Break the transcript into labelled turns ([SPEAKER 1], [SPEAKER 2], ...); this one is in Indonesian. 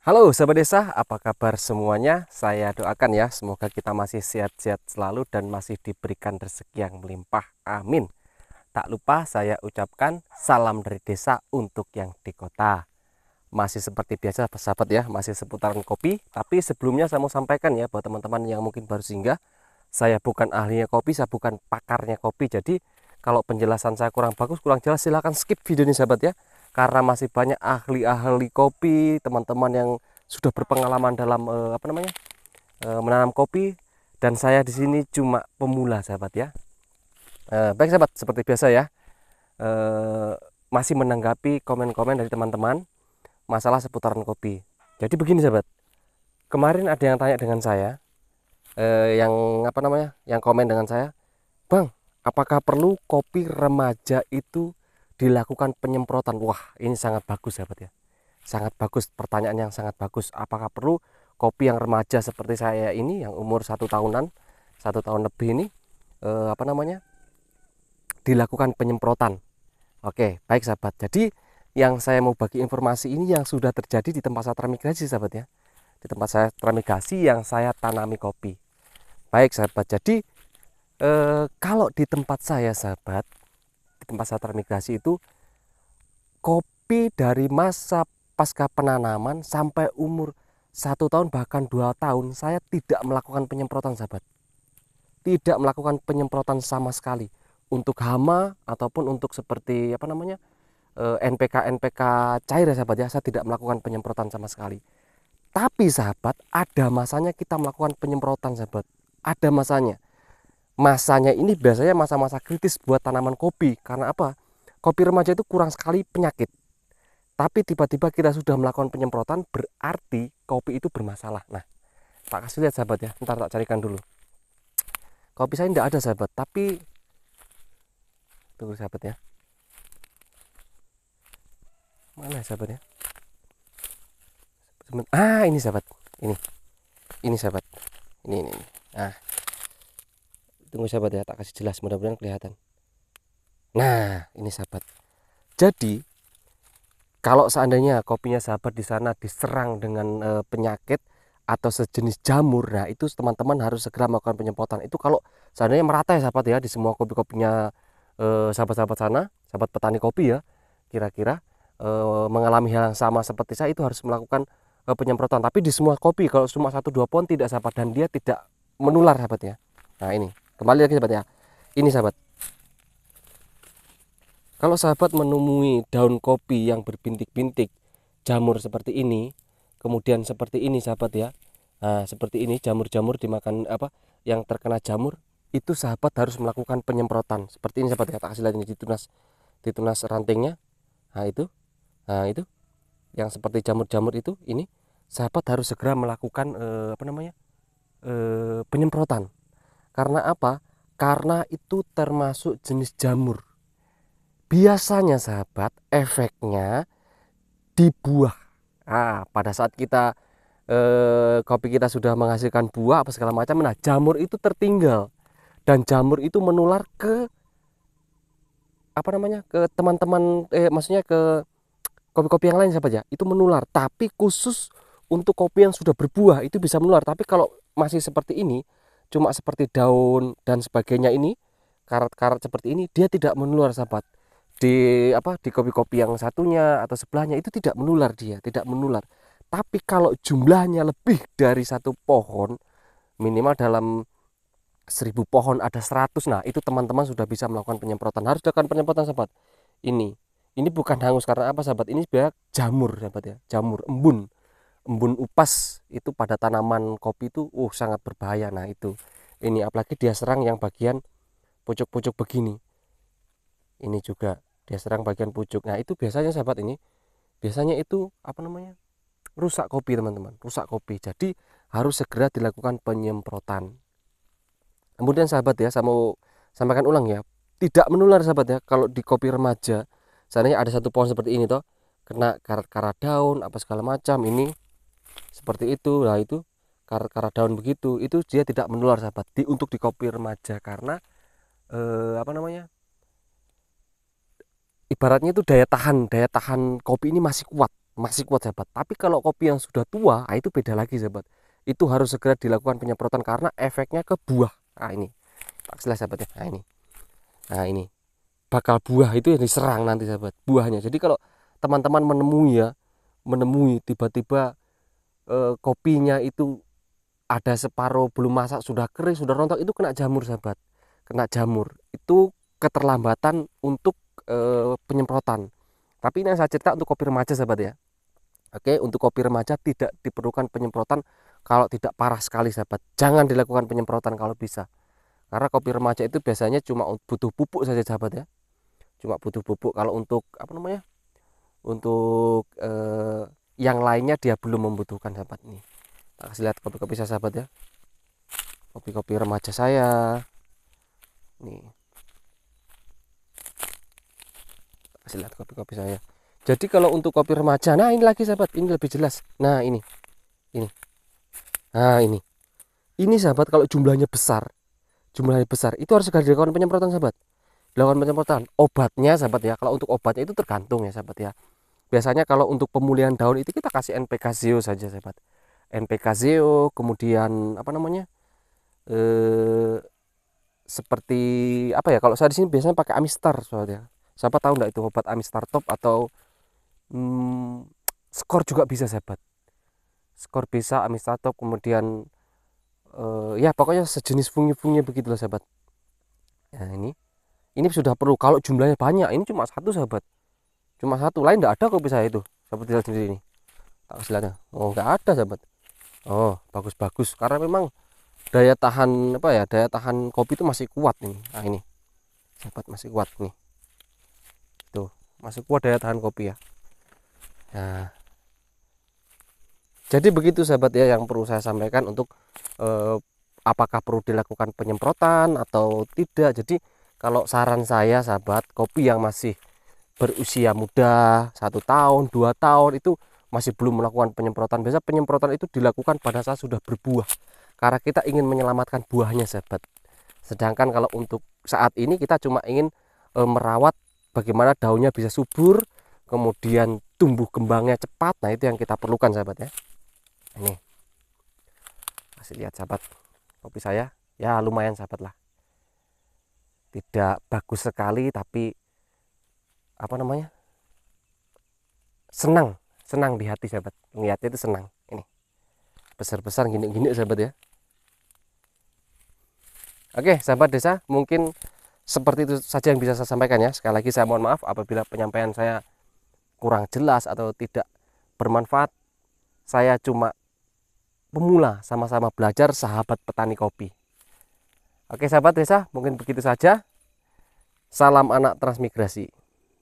[SPEAKER 1] Halo sahabat desa, apa kabar semuanya? Saya doakan ya, semoga kita masih sehat-sehat selalu dan masih diberikan rezeki yang melimpah. Amin. Tak lupa saya ucapkan salam dari desa untuk yang di kota. Masih seperti biasa sahabat ya, masih seputaran kopi. Tapi sebelumnya saya mau sampaikan ya buat teman-teman yang mungkin baru singgah, saya bukan ahlinya kopi, saya bukan pakarnya kopi. Jadi kalau penjelasan saya kurang bagus, kurang jelas, silahkan skip video ini sahabat ya. Karena masih banyak ahli-ahli kopi, teman-teman yang sudah berpengalaman dalam menanam kopi, dan saya di sini cuma pemula sahabat ya. Baik sahabat, seperti biasa ya, eh, masih menanggapi komen-komen dari teman-teman masalah seputaran kopi. Jadi begini sahabat, kemarin ada yang tanya dengan saya, yang yang komen dengan saya, Bang, apakah perlu kopi remaja itu dilakukan penyemprotan? Wah, ini sangat bagus sahabat ya. Sangat bagus, pertanyaan yang sangat bagus. Apakah perlu kopi yang remaja seperti saya ini yang umur 1 tahunan, 1 tahun lebih ini dilakukan penyemprotan? Oke, baik sahabat. Jadi yang saya mau bagi informasi ini yang sudah terjadi di tempat saya transmigrasi sahabat ya. Di tempat saya transmigrasi yang saya tanami kopi. Baik sahabat. Jadi kalau di tempat saya sahabat, di tempat saya transmigrasi itu kopi dari masa pasca penanaman sampai umur 1 tahun bahkan 2 tahun saya tidak melakukan penyemprotan sahabat, tidak melakukan penyemprotan sama sekali untuk hama ataupun untuk seperti NPK NPK cair ya sahabat ya, saya tidak melakukan penyemprotan sama sekali. Tapi sahabat, ada masanya kita melakukan penyemprotan sahabat, ada masanya ini biasanya masa-masa kritis buat tanaman kopi. Karena apa? Kopi remaja itu kurang sekali penyakit. Tapi tiba-tiba kita sudah melakukan penyemprotan, berarti kopi itu bermasalah. Nah, tak kasih lihat sahabat ya, ntar tak carikan dulu. Kopi saya tidak ada sahabat, tapi tunggu sahabat ya. Mana ya sahabat ya? Ini sahabat. Ini sahabat. Ini. Nah, tunggu sahabat ya, tak kasih jelas, mudah-mudahan kelihatan. Nah, ini sahabat. Jadi, kalau seandainya kopinya sahabat di sana diserang dengan penyakit atau sejenis jamur, nah itu teman-teman harus segera melakukan penyemprotan. Itu kalau seandainya merata ya sahabat ya di semua kopi-kopinya sahabat-sahabat sana, sahabat petani kopi ya, kira-kira mengalami hal yang sama seperti saya, itu harus melakukan penyemprotan. Tapi di semua kopi, kalau cuma 1-2 pohon tidak sahabat, dan dia tidak menular sahabat ya. Nah ini kembali lagi sahabat ya, ini sahabat, kalau sahabat menemui daun kopi yang berbintik-bintik jamur seperti ini, kemudian seperti ini sahabat ya. Nah, seperti ini jamur-jamur dimakan yang terkena jamur, itu sahabat harus melakukan penyemprotan. Seperti ini sahabat ya, tak kasih lihat ini ditunas rantingnya. Nah, itu. Nah, itu yang seperti jamur-jamur itu, ini sahabat harus segera melakukan penyemprotan. Karena apa? Karena itu termasuk jenis jamur. Biasanya sahabat, efeknya di buah. Pada saat kita kopi kita sudah menghasilkan buah apa segala macam, nah jamur itu tertinggal, dan jamur itu menular ke ke teman-teman, maksudnya ke kopi-kopi yang lain sahabat ya, itu menular. Tapi khusus untuk kopi yang sudah berbuah itu bisa menular. Tapi kalau masih seperti ini, cuma seperti daun dan sebagainya ini, karat-karat seperti ini, dia tidak menular sahabat. Di kopi-kopi yang satunya atau sebelahnya itu tidak menular, dia tidak menular. Tapi kalau jumlahnya lebih dari 1 pohon, minimal dalam 1.000 pohon ada 100, nah itu teman-teman sudah bisa melakukan penyemprotan. Harus dilakukan penyemprotan sahabat. Ini bukan hangus karena apa sahabat, ini sebenarnya jamur sahabat ya, jamur embun upas itu pada tanaman kopi itu sangat berbahaya. Nah itu, ini apalagi dia serang yang bagian pucuk-pucuk begini, ini juga dia serang bagian pucuk. Nah itu biasanya sahabat, ini biasanya itu rusak kopi teman-teman, rusak kopi. Jadi harus segera dilakukan penyemprotan. Kemudian sahabat ya, saya mau sampaikan ulang ya, tidak menular sahabat ya. Kalau di kopi remaja, seandainya ada 1 pohon seperti ini toh, kena karat-karat daun apa segala macam, ini seperti itu. Nah itu karat-karat daun begitu, itu dia tidak menular sahabat untuk di kopi remaja. Karena ibaratnya itu daya tahan kopi ini masih kuat. masih kuat sahabat. Tapi kalau kopi yang sudah tua, nah itu beda lagi sahabat. Itu harus segera dilakukan penyemprotan karena efeknya ke buah. Nah ini, tak jelas sahabat ya. Nah ini bakal buah itu yang diserang nanti sahabat, buahnya. Jadi kalau teman-teman menemui tiba-tiba kopinya itu ada separuh belum masak, sudah kering, sudah rontok, itu kena jamur sahabat. Kena jamur itu keterlambatan untuk penyemprotan. Tapi ini yang saya cerita untuk kopi remaja sahabat ya. Oke, untuk kopi remaja tidak diperlukan penyemprotan kalau tidak parah sekali sahabat. Jangan dilakukan penyemprotan kalau bisa. Karena kopi remaja itu biasanya cuma butuh pupuk saja sahabat ya. Cuma butuh pupuk. Kalau untuk apa namanya? Untuk yang lainnya dia belum membutuhkan sahabat nih. Kita kasih lihat kopi-kopi saya sahabat ya. Kopi-kopi remaja saya. Nih. Kasih lihat kopi-kopi saya. Jadi kalau untuk kopi remaja, nah ini lagi sahabat, ini lebih jelas. Nah ini. Nah ini sahabat, kalau jumlahnya besar, itu harus segera dilakukan penyemprotan sahabat. Dilakukan penyemprotan. Obatnya sahabat ya, kalau untuk obatnya itu tergantung ya sahabat ya. Biasanya kalau untuk pemulihan daun itu kita kasih NPK Zeo saja sahabat. NPK Zeo, kemudian apa namanya? Seperti apa ya? Kalau saya di sini biasanya pakai Amistar sahabat ya. Siapa tahu enggak itu obat Amistar Top atau skor juga bisa sahabat. Skor bisa, Amistar Top, kemudian ya pokoknya sejenis fungi-fungi begitulah sahabat. Nah ini sudah perlu. Kalau jumlahnya banyak, ini cuma satu sahabat, cuma satu, lain enggak ada kopi saya itu seperti lihat sendiri ini. Tak lihatnya, oh enggak ada sahabat. Oh bagus-bagus, karena memang daya tahan apa ya, daya tahan kopi itu masih kuat nih. Nah ini sahabat masih kuat nih, tuh masih kuat daya tahan kopi ya. Nah jadi begitu sahabat ya yang perlu saya sampaikan untuk apakah perlu dilakukan penyemprotan atau tidak. Jadi kalau saran saya sahabat, kopi yang masih berusia muda 1 tahun 2 tahun itu masih belum melakukan penyemprotan. Biasa penyemprotan itu dilakukan pada saat sudah berbuah, karena kita ingin menyelamatkan buahnya sahabat. Sedangkan kalau untuk saat ini kita cuma ingin merawat bagaimana daunnya bisa subur, kemudian tumbuh kembangnya cepat. Nah itu yang kita perlukan sahabat ya. Ini kasih lihat sahabat, kopi saya ya lumayan sahabat lah, tidak bagus sekali tapi apa namanya, senang di hati sahabat, melihatnya itu senang. Ini besar-besar gini-gini sahabat ya. Oke sahabat desa, mungkin seperti itu saja yang bisa saya sampaikan ya. Sekali lagi saya mohon maaf apabila penyampaian saya kurang jelas atau tidak bermanfaat. Saya cuma pemula, sama-sama belajar, sahabat petani kopi. Oke sahabat desa, mungkin begitu saja. Salam anak transmigrasi.